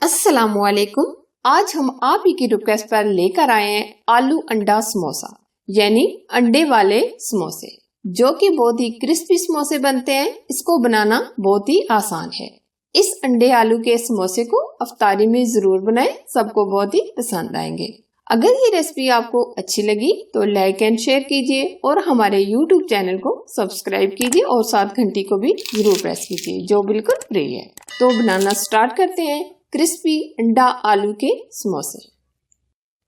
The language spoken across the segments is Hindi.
अस्सलामुअलैकुम। आज हम आप ही की रिक्वेस्ट पर लेकर आए हैं आलू अंडा समोसा यानी अंडे वाले समोसे, जो कि बहुत ही क्रिस्पी समोसे बनते हैं। इसको बनाना बहुत ही आसान है। इस अंडे आलू के समोसे को अफ्तारी में जरूर बनाएं, सबको बहुत ही पसंद आएंगे। अगर ये रेसिपी आपको अच्छी लगी तो लाइक एंड शेयर कीजिए और हमारे YouTube चैनल को सब्सक्राइब कीजिए और साथ घंटी को भी जरूर प्रेस कीजिए, जो बिल्कुल फ्री है। तो बनाना स्टार्ट करते हैं क्रिस्पी अंडा आलू के समोसे।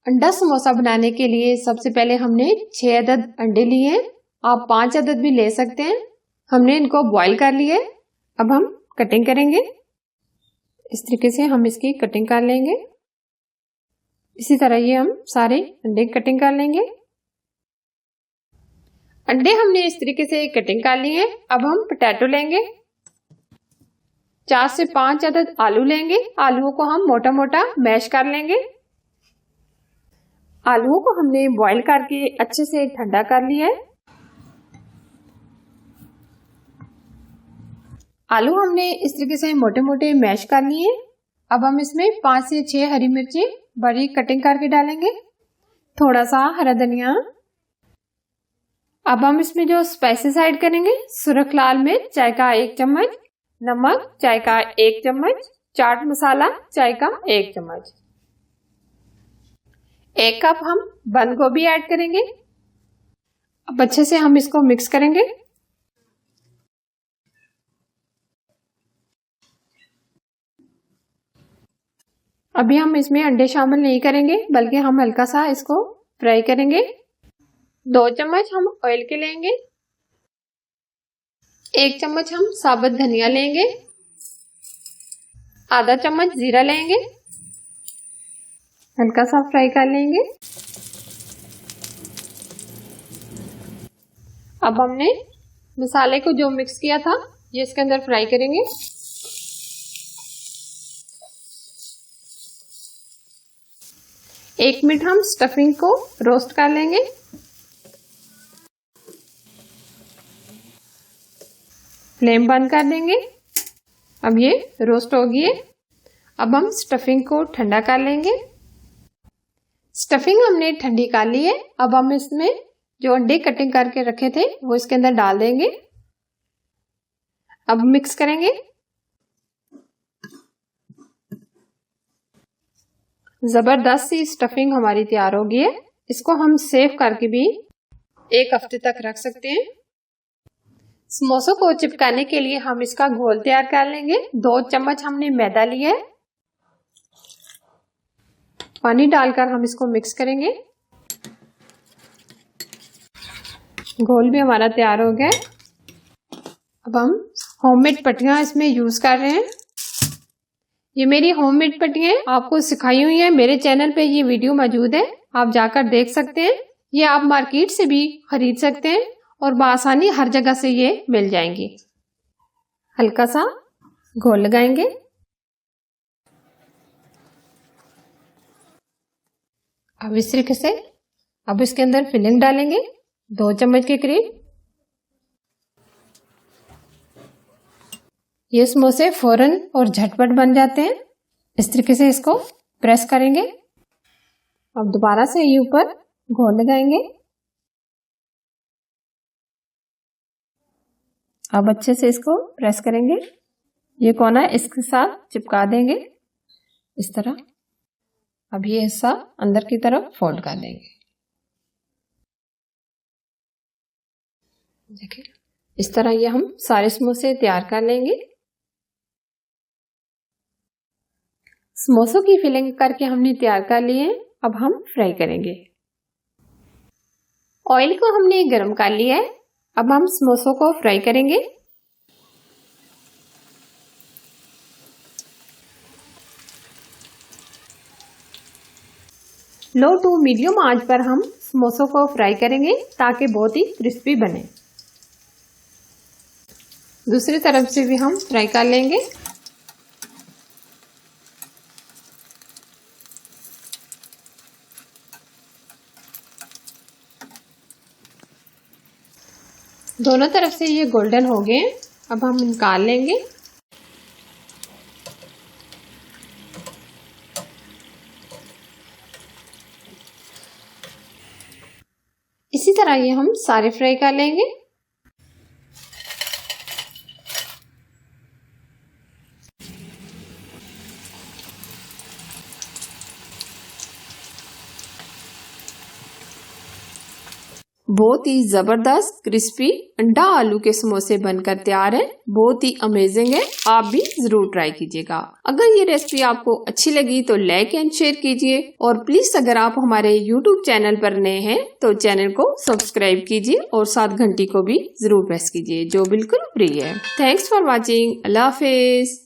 अंडा समोसा बनाने के लिए सबसे पहले हमने 6 अदद अंडे लिए हैं। आप 5 अदद भी ले सकते हैं। हमने इनको बॉईल कर लिए। अब हम कटिंग करेंगे। इस तरीके से हम इसकी कटिंग कर लेंगे। इसी तरह ये हम सारे अंडे कटिंग कर लेंगे। अंडे हमने इस तरीके से कटिंग कर लिए हैं। अब हम पोटैटो लेंगे। 4 से 5 अदद आलू लेंगे। आलूओं को हम मोटा मोटा मैश कर लेंगे। आलूओं को हमने बॉईल करके अच्छे से ठंडा कर लिया है। आलू हमने इस तरीके से मोटे मोटे मैश कर लिए। अब हम इसमें 5 से 6 हरी मिर्ची बारीक कटिंग करके डालेंगे, थोड़ा सा हरा धनिया। अब हम इसमें जो स्पाइसेस ऐड करेंगे, सुरख लाल मिर्च चाय का 1 चम्मच, नमक चाय का 1 चम्मच, चाट मसाला चाय का 1 चम्मच। 1 कप हम बंद गोभी ऐड करेंगे। अब अच्छे से हम इसको मिक्स करेंगे। अभी हम इसमें अंडे शामिल नहीं करेंगे, बल्कि हम हल्का सा इसको फ्राई करेंगे। 2 चम्मच हम ऑयल के लेंगे। 1 चम्मच हम साबुत धनिया लेंगे। आधा चम्मच जीरा लेंगे, हल्का सा फ्राई कर लेंगे। अब हमने मसाले को जो मिक्स किया था ये इसके अंदर फ्राई करेंगे। एक मिनट हम स्टफिंग को रोस्ट कर लेंगे। फ्लेम बंद कर देंगे। अब ये रोस्ट हो गई है। अब हम स्टफिंग को ठंडा कर लेंगे। स्टफिंग हमने ठंडी कर ली है। अब हम इसमें जो अंडे कटिंग करके रखे थे वो इसके अंदर डाल देंगे। अब मिक्स करेंगे। जबरदस्त सी स्टफिंग हमारी तैयार हो गई है। इसको हम सेव करके भी 1 हफ्ते तक रख सकते हैं। समोसों को चिपकाने के लिए हम इसका घोल तैयार कर लेंगे। 2 चम्मच हमने मैदा लिया है। पानी डालकर हम इसको मिक्स करेंगे। घोल भी हमारा तैयार हो गया है। अब हम होममेड पट्टियां इसमें यूज कर रहे हैं। ये मेरी होममेड पट्टियां हैं, आपको सिखाई हुई है। मेरे चैनल पे ये वीडियो मौजूद है, आप जाकर देख सकते हैं। ये आप मार्केट से भी खरीद सकते हैं और बआसानी हर जगह से ये मिल जाएंगी। हल्का सा घोल लगाएंगे। अब इस तरीके से अब इसके अंदर फिलिंग डालेंगे 2 चम्मच के करीब। ये समोसे फौरन और झटपट बन जाते हैं। इस तरीके से इसको प्रेस करेंगे। अब दोबारा से ये ऊपर घोल लगाएंगे। अब अच्छे से इसको प्रेस करेंगे। ये कोना इसके साथ चिपका देंगे इस तरह। अब ये हिस्सा अंदर की तरफ फोल्ड कर देंगे। देखिए इस तरह ये हम सारे समोसे तैयार कर लेंगे। समोसों की फिलिंग करके हमने तैयार कर लिए हैं। अब हम फ्राई करेंगे। ऑयल को हमने गर्म कर लिया है। अब हम समोसों को फ्राई करेंगे। लो टू मीडियम आंच पर हम समोसों को फ्राई करेंगे ताकि बहुत ही क्रिस्पी बने। दूसरी तरफ से भी हम फ्राई कर लेंगे। दोनों तरफ से ये गोल्डन हो गए। अब हम निकाल लेंगे। इसी तरह ये हम सारे फ्राई कर लेंगे। बहुत ही जबरदस्त क्रिस्पी अंडा आलू के समोसे बनकर तैयार हैं। बहुत ही अमेजिंग है, आप भी जरूर ट्राई कीजिएगा। अगर ये रेसिपी आपको अच्छी लगी तो लाइक एंड शेयर कीजिए, और प्लीज अगर आप हमारे YouTube चैनल पर नए हैं तो चैनल को सब्सक्राइब कीजिए और साथ घंटी को भी जरूर प्रेस कीजिए, जो बिल्कुल फ्री है। Thanks for watching. Allah Hafiz.